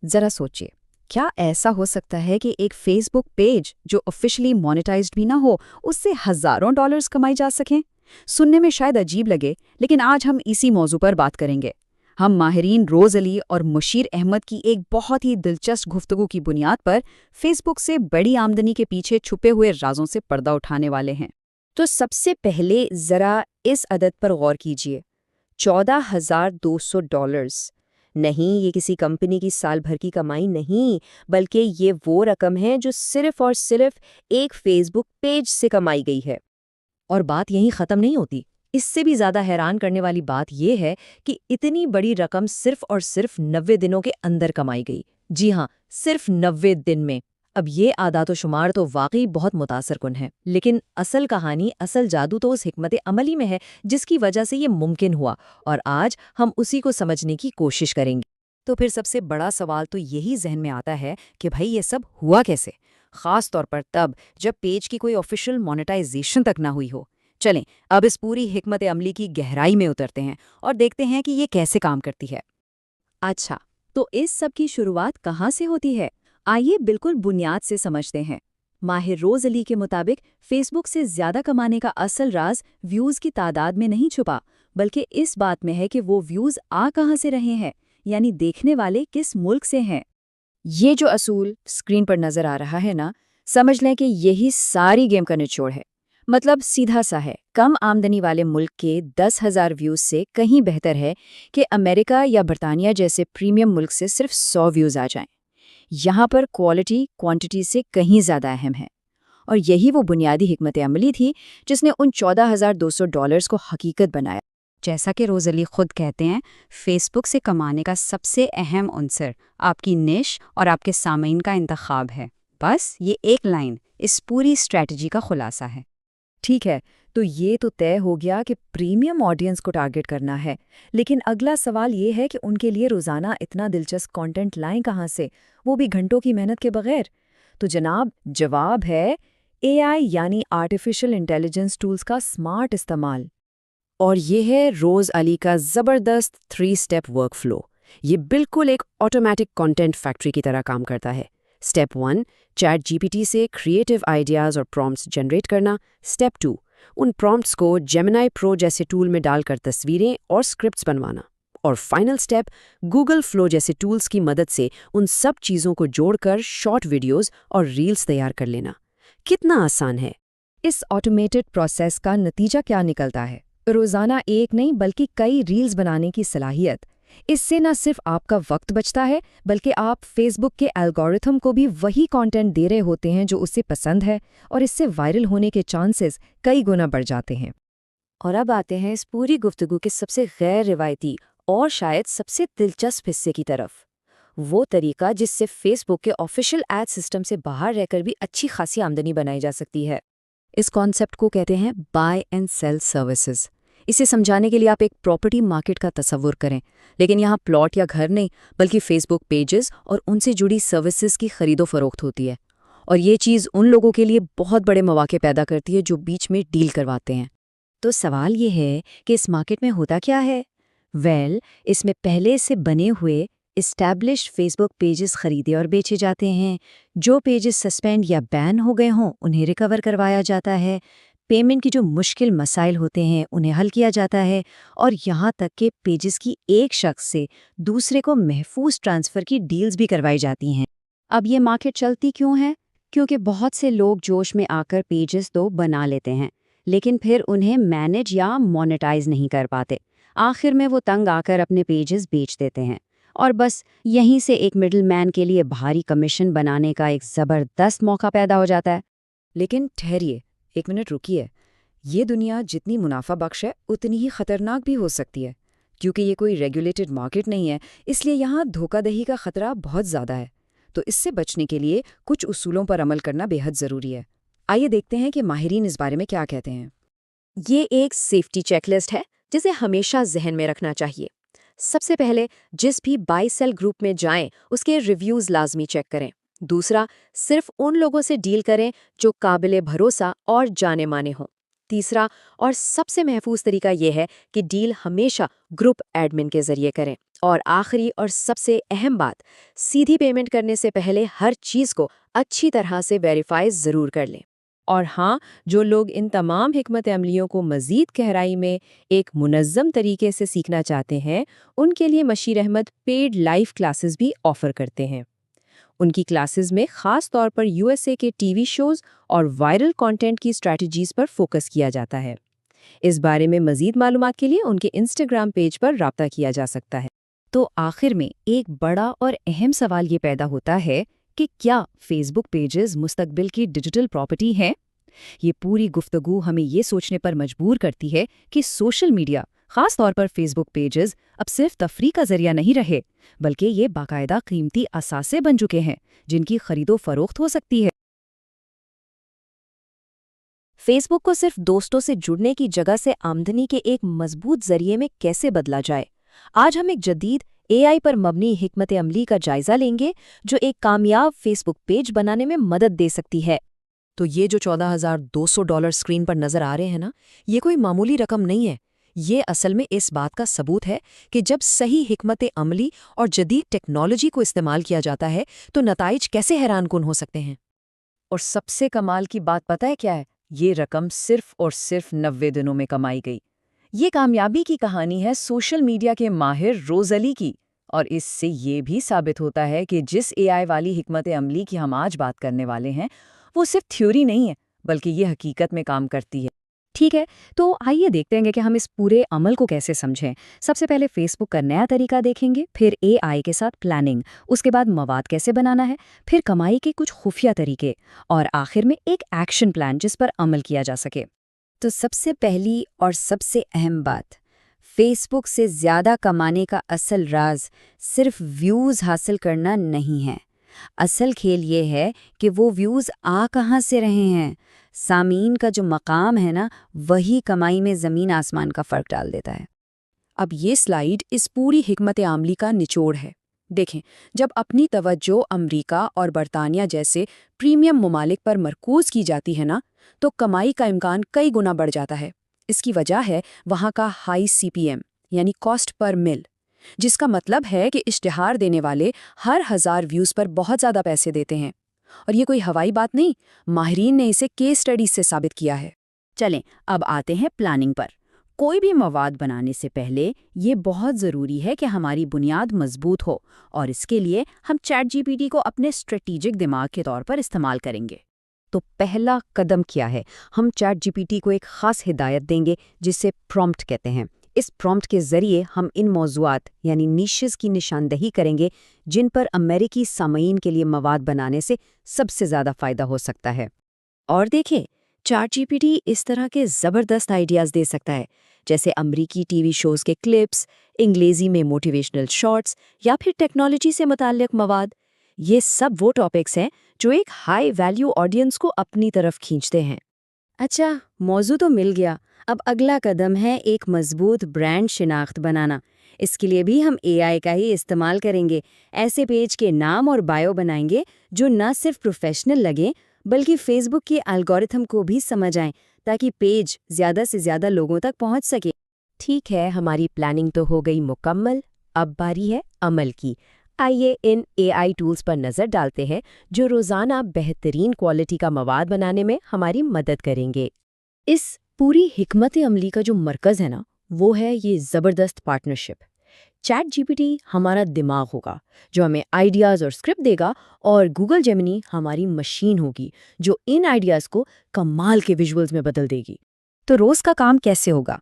ذرا سوچیے، کیا ایسا ہو سکتا ہے کہ ایک فیس بک پیج جو آفیشلی مونیٹائزڈ بھی نہ ہو، اس سے ہزاروں ڈالرز کمائی جا سکیں؟ سننے میں شاید عجیب لگے، لیکن آج ہم اسی موضوع پر بات کریں گے۔ ہم ماہرین روز علی اور مشیر احمد کی ایک بہت ہی دلچسپ گفتگو کی بنیاد پر فیس بک سے بڑی آمدنی کے پیچھے چھپے ہوئے رازوں سے پردہ اٹھانے والے ہیں۔ تو سب سے پہلے ذرا اس عدد پر غور کیجیے، $14,200۔ نہیں، یہ کسی کمپنی کی سال بھر کی کمائی نہیں، بلکہ یہ وہ رقم ہے جو صرف اور صرف ایک فیس بک پیج سے کمائی گئی ہے۔ اور بات یہیں ختم نہیں ہوتی۔ اس سے بھی زیادہ حیران کرنے والی بات یہ ہے کہ اتنی بڑی رقم صرف اور صرف 90 دنوں کے اندر کمائی گئی۔ جی ہاں، صرف 90 دن میں۔ اب یہ اعداد و شمار تو واقعی بہت متاثر کن ہے، لیکن اصل کہانی، اصل جادو تو اس حکمت عملی میں ہے جس کی وجہ سے یہ ممکن ہوا، اور آج ہم اسی کو سمجھنے کی کوشش کریں گے۔ تو پھر سب سے بڑا سوال تو یہی ذہن میں آتا ہے کہ بھائی یہ سب ہوا کیسے، خاص طور پر تب جب پیج کی کوئی آفیشیل مونیٹائزیشن تک نہ ہوئی ہو۔ چلیں اب اس پوری حکمت عملی کی گہرائی میں اترتے ہیں اور دیکھتے ہیں کہ یہ کیسے کام کرتی ہے۔ اچھا، تو اس سب کی شروعات کہاں سے ہوتی ہے؟ آئیے بالکل بنیاد سے سمجھتے ہیں۔ ماہر روز علی کے مطابق فیس بک سے زیادہ کمانے کا اصل راز ویوز کی تعداد میں نہیں چھپا، بلکہ اس بات میں ہے کہ وہ ویوز آ کہاں سے رہے ہیں، یعنی دیکھنے والے کس ملک سے ہیں۔ یہ جو اصول اسکرین پر نظر آ رہا ہے نا، سمجھ لیں کہ یہی ساری گیم کا نچوڑ ہے۔ مطلب سیدھا سا ہے، کم آمدنی والے ملک کے 10,000 ویوز سے کہیں بہتر ہے کہ امریکہ یا برطانیہ جیسے پریمیم ملک سے صرف 100 ویوز آ جائیں۔ یہاں پر کوالٹی کوانٹٹی سے کہیں زیادہ اہم ہے، اور یہی وہ بنیادی حکمت عملی تھی جس نے ان $14,200 کو حقیقت بنایا۔ جیسا کہ روز علی خود کہتے ہیں، فیس بک سے کمانے کا سب سے اہم عنصر آپ کی نش اور آپ کے سامعین کا انتخاب ہے۔ بس یہ ایک لائن اس پوری اسٹریٹجی کا خلاصہ ہے۔ ٹھیک ہے، تو یہ تو طے ہو گیا کہ پریمیم آڈینس کو ٹارگٹ کرنا ہے، لیکن اگلا سوال یہ ہے کہ ان کے لیے روزانہ اتنا دلچسپ کانٹینٹ لائیں کہاں سے، وہ بھی گھنٹوں کی محنت کے بغیر؟ تو جناب، جواب ہے اے آئی یعنی آرٹیفیشل انٹیلیجنس ٹولز کا سمارٹ استعمال۔ اور یہ ہے روز علی کا زبردست 3 اسٹیپ ورک فلو۔ یہ بالکل ایک آٹومیٹک کانٹینٹ فیکٹری کی طرح کام کرتا ہے۔ Step 1، chat G P T سے کریٹو آئیڈیاز اور پرومپٹس جنریٹ کرنا۔ اسٹیپ 2، ان پرومپٹس کو جیمنائی پرو جیسے ٹول میں ڈال کر تصویریں اور اسکرپٹس بنوانا۔ اور فائنل اسٹیپ، گوگل فلو جیسے ٹولز کی مدد سے ان سب چیزوں کو جوڑ کر شارٹ ویڈیوز اور ریلز تیار کر لینا۔ کتنا آسان ہے؟ اس آٹومیٹڈ پروسیس کا نتیجہ کیا نکلتا ہے؟ روزانہ ایک نہیں بلکہ کئی ریلز بنانے کی صلاحیت۔ اس سے نہ صرف آپ کا وقت بچتا ہے، بلکہ آپ فیس بک کے الگورتھم کو بھی وہی کانٹینٹ دے رہے ہوتے ہیں جو اسے پسند ہے، اور اس سے وائرل ہونے کے چانسز کئی گنا بڑھ جاتے ہیں۔ اور اب آتے ہیں اس پوری گفتگو کے سب سے غیر روایتی اور شاید سب سے دلچسپ حصے کی طرف، وہ طریقہ جس سے فیس بک کے آفیشیل ایڈ سسٹم سے باہر رہ کر بھی اچھی خاصی آمدنی بنائی جا سکتی ہے۔ اس کانسیپٹ کو کہتے ہیں بائی اینڈ سیل سروسز۔ اسے سمجھانے کے لیے آپ ایک پراپرٹی مارکیٹ کا تصور کریں، لیکن یہاں پلاٹ یا گھر نہیں بلکہ فیس بک پیجز اور ان سے جڑی سروسز کی خرید و فروخت ہوتی ہے، اور یہ چیز ان لوگوں کے لیے بہت بڑے مواقع پیدا کرتی ہے جو بیچ میں ڈیل کرواتے ہیں۔ تو سوال یہ ہے کہ اس مارکیٹ میں ہوتا کیا ہے؟ اس میں پہلے سے بنے ہوئے اسٹیبلشڈ فیس بک پیجز خریدے اور بیچے جاتے ہیں۔ جو پیجز سسپینڈ یا بین ہو گئے ہوں انہیں ریکور کروایا جاتا ہے، پیمنٹ کی جو مشکل مسائل ہوتے ہیں انہیں حل کیا جاتا ہے، اور یہاں تک کہ پیجز کی ایک شخص سے دوسرے کو محفوظ ٹرانسفر کی ڈیلز بھی کروائی جاتی ہیں۔ اب یہ مارکیٹ چلتی کیوں ہے؟ کیونکہ بہت سے لوگ جوش میں آ کر پیجز تو بنا لیتے ہیں، لیکن پھر انہیں مینیج یا مونیٹائز نہیں کر پاتے۔ آخر میں وہ تنگ آ کر اپنے پیجز بیچ دیتے ہیں، اور بس یہیں سے ایک مڈل مین کے لیے بھاری کمیشن بنانے کا ایک زبردست موقع پیدا ہو جاتا ہے۔ لیکن ٹھہریے، ایک منٹ رکیے، یہ دنیا جتنی منافع بخش ہے اتنی ہی خطرناک بھی ہو سکتی ہے، کیونکہ یہ کوئی ریگولیٹڈ مارکیٹ نہیں ہے، اس لیے یہاں دھوکہ دہی کا خطرہ بہت زیادہ ہے۔ تو اس سے بچنے کے لیے کچھ اصولوں پر عمل کرنا بے حد ضروری ہے۔ آئیے دیکھتے ہیں کہ ماہرین اس بارے میں کیا کہتے ہیں۔ یہ ایک سیفٹی چیک لسٹ ہے جسے ہمیشہ ذہن میں رکھنا چاہیے۔ سب سے پہلے جس بھی بائی سیل گروپ میں جائیں اس کے ریویوز لازمی چیک کریں۔ دوسرا، صرف ان لوگوں سے ڈیل کریں جو قابل بھروسہ اور جانے مانے ہوں۔ تیسرا اور سب سے محفوظ طریقہ یہ ہے کہ ڈیل ہمیشہ گروپ ایڈمن کے ذریعے کریں، اور آخری اور سب سے اہم بات، سیدھی پیمنٹ کرنے سے پہلے ہر چیز کو اچھی طرح سے ویریفائی ضرور کر لیں۔ اور ہاں، جو لوگ ان تمام حکمت عملیوں کو مزید گہرائی میں ایک منظم طریقے سے سیکھنا چاہتے ہیں، ان کے لیے مشیر احمد پیڈ لائیو کلاسز بھی آفر کرتے ہیں۔ ان کی کلاسز میں خاص طور پر USA کے ٹی وی شوز اور وائرل کانٹینٹ کی اسٹریٹجیز پر فوکس کیا جاتا ہے۔ اس بارے میں مزید معلومات کے لیے ان کے انسٹاگرام پیج پر رابطہ کیا جا سکتا ہے۔ تو آخر میں ایک بڑا اور اہم سوال یہ پیدا ہوتا ہے کہ کیا فیس بک پیجز مستقبل کی ڈیجیٹل پراپرٹی ہیں؟ یہ پوری گفتگو ہمیں یہ سوچنے پر مجبور کرتی ہے کہ سوشل میڈیا، خاص طور پر فیس بک پیجز، اب صرف تفریح کا ذریعہ نہیں رہے، بلکہ یہ باقاعدہ قیمتی اثاثے بن چکے ہیں جن کی خرید و فروخت ہو سکتی ہے۔ فیس بک کو صرف دوستوں سے جڑنے کی جگہ سے آمدنی کے ایک مضبوط ذریعے میں کیسے بدلا جائے؟ آج ہم ایک جدید AI پر مبنی حکمت عملی کا جائزہ لیں گے جو ایک کامیاب فیس بک پیج بنانے میں مدد دے سکتی ہے۔ تو یہ جو $14,200 اسکرین پر نظر آ رہے ہیں نا، یہ کوئی معمولی رقم نہیں ہے۔ یہ اصل میں اس بات کا ثبوت ہے کہ جب صحیح حکمت عملی اور جدید ٹیکنالوجی کو استعمال کیا جاتا ہے تو نتائج کیسے حیران کن ہو سکتے ہیں۔ اور سب سے کمال کی بات پتہ ہے کیا ہے؟ یہ رقم صرف اور صرف 90 دنوں میں کمائی گئی۔ یہ کامیابی کی کہانی ہے سوشل میڈیا کے ماہر روز علی کی، اور اس سے یہ بھی ثابت ہوتا ہے کہ جس AI والی حکمت عملی کی ہم آج بات کرنے والے ہیں، وہ صرف تھیوری نہیں ہے بلکہ یہ حقیقت میں کام کرتی ہے۔ ٹھیک ہے، تو آئیے دیکھتے ہیں کہ ہم اس پورے عمل کو کیسے سمجھیں۔ سب سے پہلے فیس بک کا نیا طریقہ دیکھیں گے، پھر AI کے ساتھ پلاننگ، اس کے بعد مواد کیسے بنانا ہے، پھر کمائی کے کچھ خفیہ طریقے، اور آخر میں ایک ایکشن پلان جس پر عمل کیا جا سکے۔ تو سب سے پہلی اور سب سے اہم بات، فیس بک سے زیادہ کمانے کا اصل راز صرف ویوز حاصل کرنا نہیں ہے۔ اصل کھیل یہ ہے کہ وہ ویوز آ کہاں سے رہے ہیں۔ سامعین کا جو مقام ہے نا، وہی کمائی میں زمین آسمان کا فرق ڈال دیتا ہے۔ اب یہ سلائیڈ اس پوری حکمت عملی کا نچوڑ ہے۔ دیکھیں، جب اپنی توجہ امریکہ اور برطانیہ جیسے پریمیم ممالک پر مرکوز کی جاتی ہے نا، تو کمائی کا امکان کئی گنا بڑھ جاتا ہے۔ اس کی وجہ ہے وہاں کا ہائی CPM یعنی کاسٹ پر مل، جس کا مطلب ہے کہ اشتہار دینے والے ہر 1000 ویوز پر بہت زیادہ پیسے دیتے ہیں۔ اور یہ کوئی ہوائی بات نہیں، ماہرین نے اسے کیس اسٹڈیز سے ثابت کیا ہے۔ چلیں اب آتے ہیں پلاننگ پر۔ کوئی بھی مواد بنانے سے پہلے یہ بہت ضروری ہے کہ ہماری بنیاد مضبوط ہو، اور اس کے لیے ہم چیٹ GPT کو اپنے اسٹریٹیجک دماغ کے طور پر استعمال کریں گے۔ تو پہلا قدم کیا ہے؟ ہم چیٹ GPT کو ایک خاص ہدایت دیں گے جسے پرومپٹ کہتے ہیں۔ اس پرومپٹ کے ذریعے ہم ان موضوعات یعنی نیشز کی نشاندہی کریں گے جن پر امریکی سامعین کے لیے مواد بنانے سے سب سے زیادہ فائدہ ہو سکتا ہے۔ اور دیکھیں، چیٹ GPT اس طرح کے زبردست آئیڈیاز دے سکتا ہے، جیسے امریکی ٹی وی شوز کے کلپس، انگریزی میں موٹیویشنل شارٹس، یا پھر ٹیکنالوجی سے متعلق مواد۔ یہ سب وہ ٹاپکس ہیں جو ایک ہائی ویلیو آڈینس کو اپنی طرف کھینچتے ہیں۔ اچھا، موضوع تو مل گیا۔ اب اگلا قدم ہے ایک مضبوط برانڈ شناخت بنانا۔ اس کے لیے بھی ہم AI کا ہی استعمال کریں گے۔ ایسے پیج کے نام اور بائیو بنائیں گے جو نہ صرف پروفیشنل لگیں بلکہ فیس بک کی الگورتھم کو بھی سمجھ آئیں، تاکہ پیج زیادہ سے زیادہ لوگوں تک پہنچ سکے۔ ٹھیک ہے، ہماری پلاننگ تو ہو گئی مکمل، اب باری ہے عمل کی۔ آئیے ان AI ٹولز پر نظر ڈالتے ہیں جو روزانہ بہترین کوالٹی کا مواد بنانے میں ہماری مدد کریں گے۔ اس پوری حکمت عملی کا جو مرکز ہے نا، وہ ہے یہ زبردست پارٹنرشپ۔ چیٹ GPT ہمارا دماغ ہوگا جو ہمیں آئیڈیاز اور اسکرپٹ دے گا، اور گوگل جیمنی ہماری مشین ہوگی جو ان آئیڈیاز کو کمال کے ویژولز میں بدل دے گی۔ تو روز کا کام کیسے ہوگا؟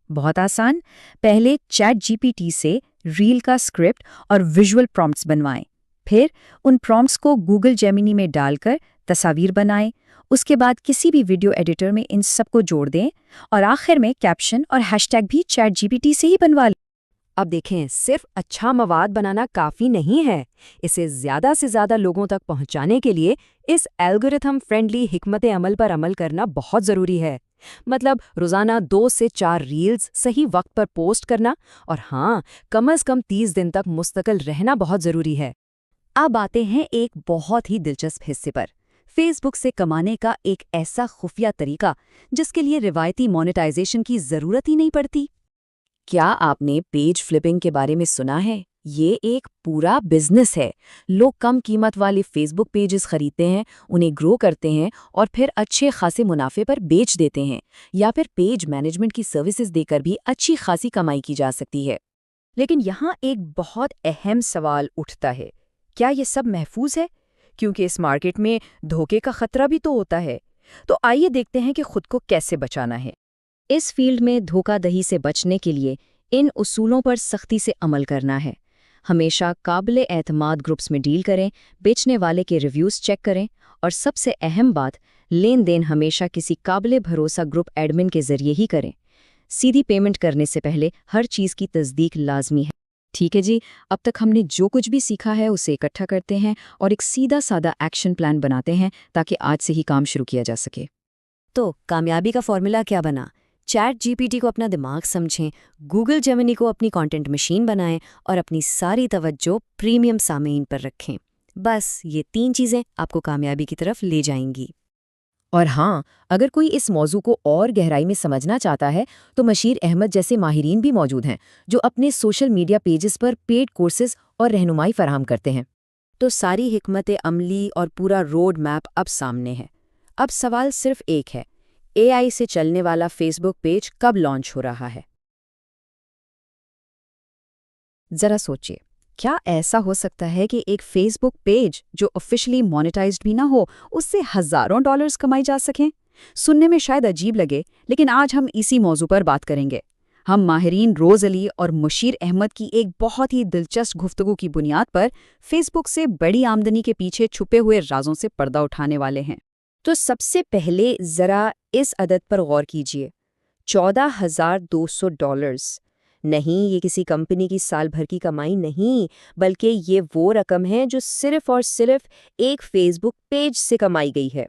بہت آسان۔ پہلے چیٹ GPT سے ریل کا اسکرپٹ اور ویژول پرومپٹس بنوائیں، پھر ان پرومپٹس کو گوگل جیمنی میں ڈال کر تصاویر بنائیں۔ اس کے بعد کسی بھی ویڈیو ایڈیٹر میں ان سب کو جوڑ دیں، اور آخر میں کیپشن اور ہیش ٹیگ بھی چیٹ GPT سے ہی بنوا لیں۔ اب دیکھیں، صرف اچھا مواد بنانا کافی نہیں ہے، اسے زیادہ سے زیادہ لوگوں تک پہنچانے کے لیے اس الگورتھم فرینڈلی حکمت عمل پر عمل کرنا بہت ضروری ہے۔ مطلب روزانہ 2 سے 4 ریلز صحیح وقت پر پوسٹ کرنا، اور ہاں، کم از کم 30 دن تک مستقل رہنا بہت ضروری ہے۔ اب آتے ہیں ایک بہت ہی دلچسپ حصے پر، فیس بک سے کمانے کا ایک ایسا خفیہ طریقہ جس کے لیے روایتی مونیٹائزیشن کی ضرورت ہی نہیں پڑتی۔ کیا آپ نے پیج فلپنگ کے بارے میں سنا ہے؟ یہ ایک پورا بزنس ہے۔ لوگ کم قیمت والے فیس بک پیجز خریدتے ہیں، انہیں گرو کرتے ہیں اور پھر اچھے خاصے منافع پر بیچ دیتے ہیں، یا پھر پیج مینجمنٹ کی سروسز دے کر بھی اچھی خاصی کمائی کی جا سکتی ہے۔ لیکن یہاں ایک بہت اہم سوال اٹھتا ہے، کیا یہ سب محفوظ ہے؟ کیونکہ اس مارکیٹ میں دھوکے کا خطرہ بھی تو ہوتا ہے۔ تو آئیے دیکھتے ہیں کہ خود کو کیسے بچانا ہے۔ اس فیلڈ میں دھوکہ دہی سے بچنے کے لیے ان اصولوں پر سختی سے عمل کرنا ہے۔ ہمیشہ قابل اعتماد گروپس میں ڈیل کریں، بیچنے والے کے ریویوز چیک کریں، اور سب سے اہم بات، لین دین ہمیشہ کسی قابل بھروسہ گروپ ایڈمن کے ذریعے ہی کریں۔ سیدھی پیمنٹ کرنے سے پہلے ہر چیز کی تصدیق لازمی ہے۔ ٹھیک ہے جی، اب تک ہم نے جو کچھ بھی سیکھا ہے اسے اکٹھا کرتے ہیں اور ایک سیدھا سادہ ایکشن پلان بناتے ہیں تاکہ آج سے ہی کام شروع کیا جا سکے۔ تو کامیابی کا فارمولا کیا بنا؟ چیٹ جی پی ٹی کو اپنا دماغ سمجھیں، گوگل جیمنی کو اپنی کانٹینٹ مشین بنائیں اور اپنی ساری توجہ پریمیم سامعین پر رکھیں۔ بس یہ 3 چیزیں آپ کو کامیابی کی طرف لے جائیں گی۔ اور ہاں، اگر کوئی اس موضوع کو اور گہرائی میں سمجھنا چاہتا ہے تو مشیر احمد جیسے ماہرین بھی موجود ہیں جو اپنے سوشل میڈیا پیجز پر پیڈ کورسز اور رہنمائی فراہم کرتے ہیں۔ تو ساری حکمت عملی اور پورا روڈ میپ اب سامنے ہے۔ اب سوال صرف ایک ہے، اے آئی سے چلنے والا فیس بک پیج کب لانچ ہو رہا ہے؟ ذرا سوچئے، کیا ایسا ہو سکتا ہے کہ ایک فیس بک پیج جو آفیشلی مونیٹائزڈ بھی نہ ہو، اس سے ہزاروں ڈالرز کمائی جا سکیں؟ سننے میں شاید عجیب لگے، لیکن آج ہم اسی موضوع پر بات کریں گے۔ ہم ماہرین روز علی اور مشیر احمد کی ایک بہت ہی دلچسپ گفتگو کی بنیاد پر فیس بک سے بڑی آمدنی کے پیچھے چھپے ہوئے رازوں سے پردہ اٹھانے والے ہیں۔ تو سب سے پہلے ذرا اس عدد پر غور کیجیے، $14,200۔ نہیں، یہ کسی کمپنی کی سال بھر کی کمائی نہیں، بلکہ یہ وہ رقم ہے جو صرف اور صرف ایک فیس بک پیج سے کمائی گئی ہے۔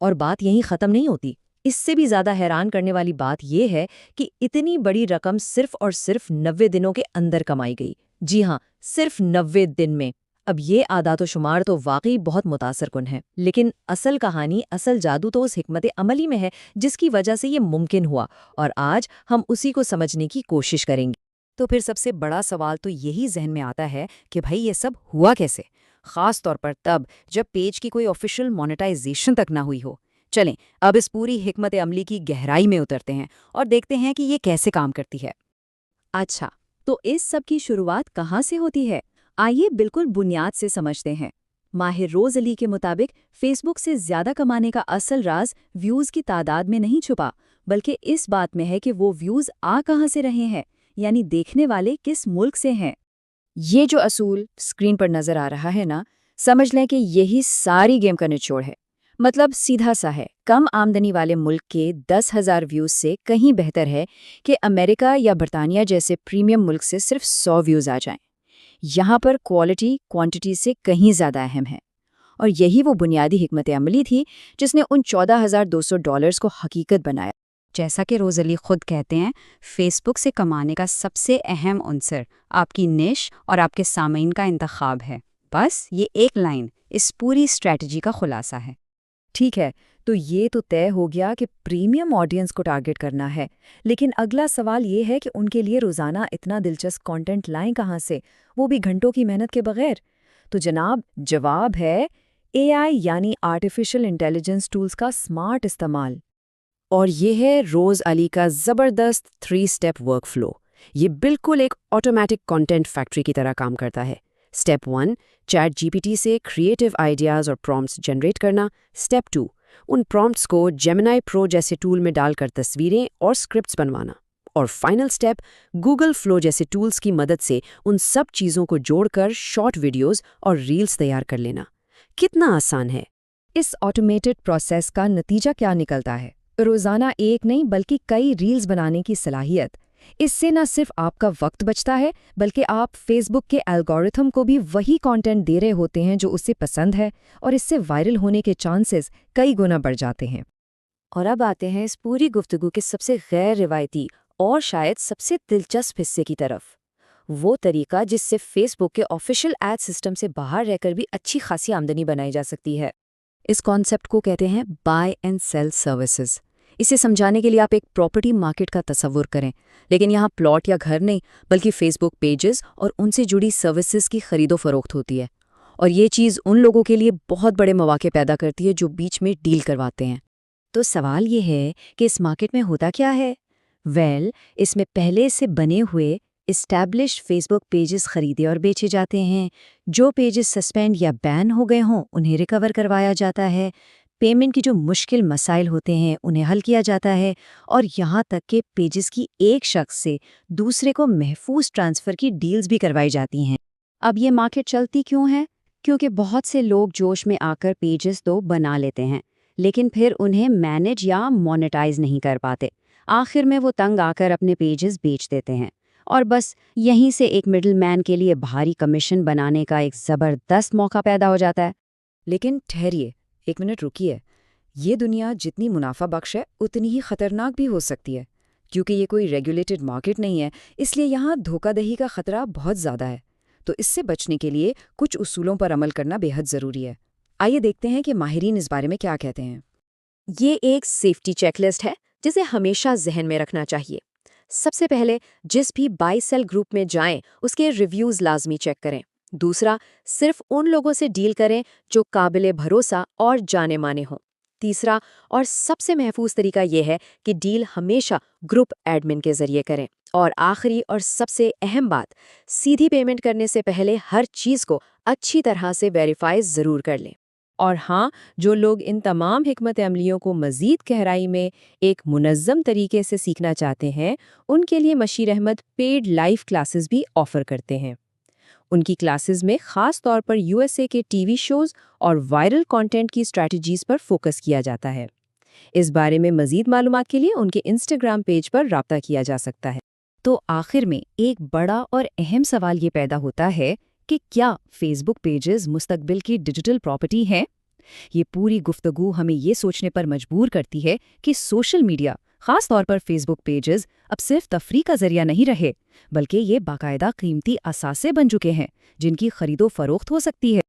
اور بات یہیں ختم نہیں ہوتی۔ اس سے بھی زیادہ حیران کرنے والی بات یہ ہے کہ اتنی بڑی رقم صرف اور صرف 90 دنوں کے اندر کمائی گئی۔ جی ہاں، صرف 90 دن میں۔ اب یہ اعداد و شمار تو واقعی بہت متاثر کن ہے، لیکن اصل کہانی، اصل جادو تو اس حکمت عملی میں ہے جس کی وجہ سے یہ ممکن ہوا، اور آج ہم اسی کو سمجھنے کی کوشش کریں گے۔ تو پھر سب سے بڑا سوال تو یہی ذہن میں آتا ہے کہ بھائی یہ سب ہوا کیسے، خاص طور پر تب جب پیج کی کوئی آفیشیل مونیٹائزیشن تک نہ ہوئی ہو۔ چلیں اب اس پوری حکمت عملی کی گہرائی میں اترتے ہیں اور دیکھتے ہیں کہ یہ کیسے کام کرتی ہے۔ اچھا، تو اس سب کی شروعات کہاں سے ہوتی ہے؟ آئیے بالکل بنیاد سے سمجھتے ہیں۔ ماہر روز علی کے مطابق فیس بک سے زیادہ کمانے کا اصل راز ویوز کی تعداد میں نہیں چھپا، بلکہ اس بات میں ہے کہ وہ ویوز آ کہاں سے رہے ہیں، یعنی دیکھنے والے کس ملک سے ہیں۔ یہ جو اصول اسکرین پر نظر آ رہا ہے نا، سمجھ لیں کہ یہی ساری گیم کا نچوڑ ہے۔ مطلب سیدھا سا ہے، کم آمدنی والے ملک کے 10,000 ویوز سے کہیں بہتر ہے کہ امریکہ یا برطانیہ جیسے پریمیم ملک سے صرف 100 ویوز آ جائیں۔ یہاں پر کوالٹی کوانٹٹی سے کہیں زیادہ اہم ہے، اور یہی وہ بنیادی حکمت عملی تھی جس نے ان $14,200 کو حقیقت بنایا۔ جیسا کہ روز علی خود کہتے ہیں، فیس بک سے کمانے کا سب سے اہم عنصر آپ کی نش اور آپ کے سامعین کا انتخاب ہے۔ بس یہ ایک لائن اس پوری اسٹریٹجی کا خلاصہ ہے۔ ٹھیک ہے، تو یہ تو طے ہو گیا کہ پریمیم آڈینس کو ٹارگٹ کرنا ہے، لیکن اگلا سوال یہ ہے کہ ان کے لیے روزانہ اتنا دلچسپ کانٹینٹ لائیں کہاں سے، وہ بھی گھنٹوں کی محنت کے بغیر؟ تو جناب، جواب ہے اے آئی یعنی آرٹیفیشل انٹیلیجنس ٹولز کا سمارٹ استعمال۔ اور یہ ہے روز علی کا زبردست 3 اسٹیپ ورک فلو۔ یہ بالکل ایک آٹومیٹک کانٹینٹ فیکٹری کی طرح کام کرتا ہے۔ Step 1، chat G P T سے کریٹو آئیڈیاز اور پرومپٹس جنریٹ کرنا۔ اسٹیپ 2، ان پرومپٹس کو جیمنائی پرو جیسے ٹول میں ڈال کر تصویریں اور اسکرپٹس بنوانا۔ اور فائنل اسٹیپ، گوگل فلو جیسے ٹولز کی مدد سے ان سب چیزوں کو جوڑ کر شارٹ ویڈیوز اور ریلز تیار کر لینا۔ کتنا آسان ہے! اس آٹومیٹڈ پروسیس کا نتیجہ کیا نکلتا ہے؟ روزانہ ایک نہیں بلکہ کئی ریلز بنانے کی صلاحیت۔ اس سے نہ صرف آپ کا وقت بچتا ہے، بلکہ آپ فیس بک کے الگورتھم کو بھی وہی کانٹینٹ دے رہے ہوتے ہیں جو اسے پسند ہے، اور اس سے وائرل ہونے کے چانسز کئی گنا بڑھ جاتے ہیں۔ اور اب آتے ہیں اس پوری گفتگو کے سب سے غیر روایتی اور شاید سب سے دلچسپ حصے کی طرف، وہ طریقہ جس سے فیس بک کے آفیشیل ایڈ سسٹم سے باہر رہ کر بھی اچھی خاصی آمدنی بنائی جا سکتی ہے۔ اس کانسیپٹ کو کہتے ہیں بائی اینڈ سیل سروسز، اسے سمجھانے کے لیے آپ ایک پراپرٹی مارکیٹ کا تصور کریں، لیکن یہاں پلاٹ یا گھر نہیں بلکہ فیس بک پیجز اور ان سے جڑی سروسز کی خرید و فروخت ہوتی ہے، اور یہ چیز ان لوگوں کے لیے بہت بڑے مواقع پیدا کرتی ہے جو بیچ میں ڈیل کرواتے ہیں۔ تو سوال یہ ہے کہ اس مارکیٹ میں ہوتا کیا ہے؟ اس میں پہلے سے بنے ہوئے اسٹیبلشڈ فیس بک پیجز خریدے اور بیچے جاتے ہیں۔ جو پیجز سسپینڈ یا بین ہو گئے ہوں انہیں ریکور کروایا جاتا ہے، پیمنٹ کی جو مشکل مسائل ہوتے ہیں انہیں حل کیا جاتا ہے، اور یہاں تک کہ پیجز کی ایک شخص سے دوسرے کو محفوظ ٹرانسفر کی ڈیلز بھی کروائی جاتی ہیں۔ اب یہ مارکیٹ چلتی کیوں ہے؟ کیونکہ بہت سے لوگ جوش میں آ کر پیجز تو بنا لیتے ہیں، لیکن پھر انہیں مینیج یا مونیٹائز نہیں کر پاتے۔ آخر میں وہ تنگ آ کر اپنے پیجز بیچ دیتے ہیں، اور بس یہیں سے ایک مڈل مین کے لیے بھاری کمیشن بنانے کا ایک زبردست موقع پیدا ہو جاتا ہے۔ لیکن ٹھہریے، ایک منٹ رکیے، یہ دنیا جتنی منافع بخش ہے اتنی ہی خطرناک بھی ہو سکتی ہے، کیونکہ یہ کوئی ریگولیٹڈ مارکیٹ نہیں ہے، اس لیے یہاں دھوکہ دہی کا خطرہ بہت زیادہ ہے۔ تو اس سے بچنے کے لیے کچھ اصولوں پر عمل کرنا بے حد ضروری ہے۔ آئیے دیکھتے ہیں کہ ماہرین اس بارے میں کیا کہتے ہیں۔ یہ ایک سیفٹی چیک لسٹ ہے جسے ہمیشہ ذہن میں رکھنا چاہیے۔ سب سے پہلے جس بھی بائی سیل گروپ میں جائیں اس کے ریویوز لازمی چیک کریں۔ دوسرا، صرف ان لوگوں سے ڈیل کریں جو قابل بھروسہ اور جانے مانے ہوں۔ تیسرا اور سب سے محفوظ طریقہ یہ ہے کہ ڈیل ہمیشہ گروپ ایڈمن کے ذریعے کریں۔ اور آخری اور سب سے اہم بات، سیدھی پیمنٹ کرنے سے پہلے ہر چیز کو اچھی طرح سے ویریفائی ضرور کر لیں۔ اور ہاں، جو لوگ ان تمام حکمت عملیوں کو مزید گہرائی میں ایک منظم طریقے سے سیکھنا چاہتے ہیں، ان کے لیے مشیر احمد پیڈ لائیو کلاسز بھی آفر کرتے ہیں۔ ان کی کلاسز میں خاص طور پر USA کے ٹی وی شوز اور وائرل کانٹینٹ کی اسٹریٹجیز پر فوکس کیا جاتا ہے۔ اس بارے میں مزید معلومات کے لیے ان کے انسٹاگرام پیج پر رابطہ کیا جا سکتا ہے۔ تو آخر میں ایک بڑا اور اہم سوال یہ پیدا ہوتا ہے کہ کیا فیس بک پیجز مستقبل کی ڈیجیٹل پراپرٹی ہیں؟ یہ پوری گفتگو ہمیں یہ سوچنے پر مجبور کرتی ہے کہ سوشل میڈیا، خاص طور پر فیس بک پیجز، اب صرف تفریح کا ذریعہ نہیں رہے، بلکہ یہ باقاعدہ قیمتی اثاثے بن چکے ہیں جن کی خرید و فروخت ہو سکتی ہے۔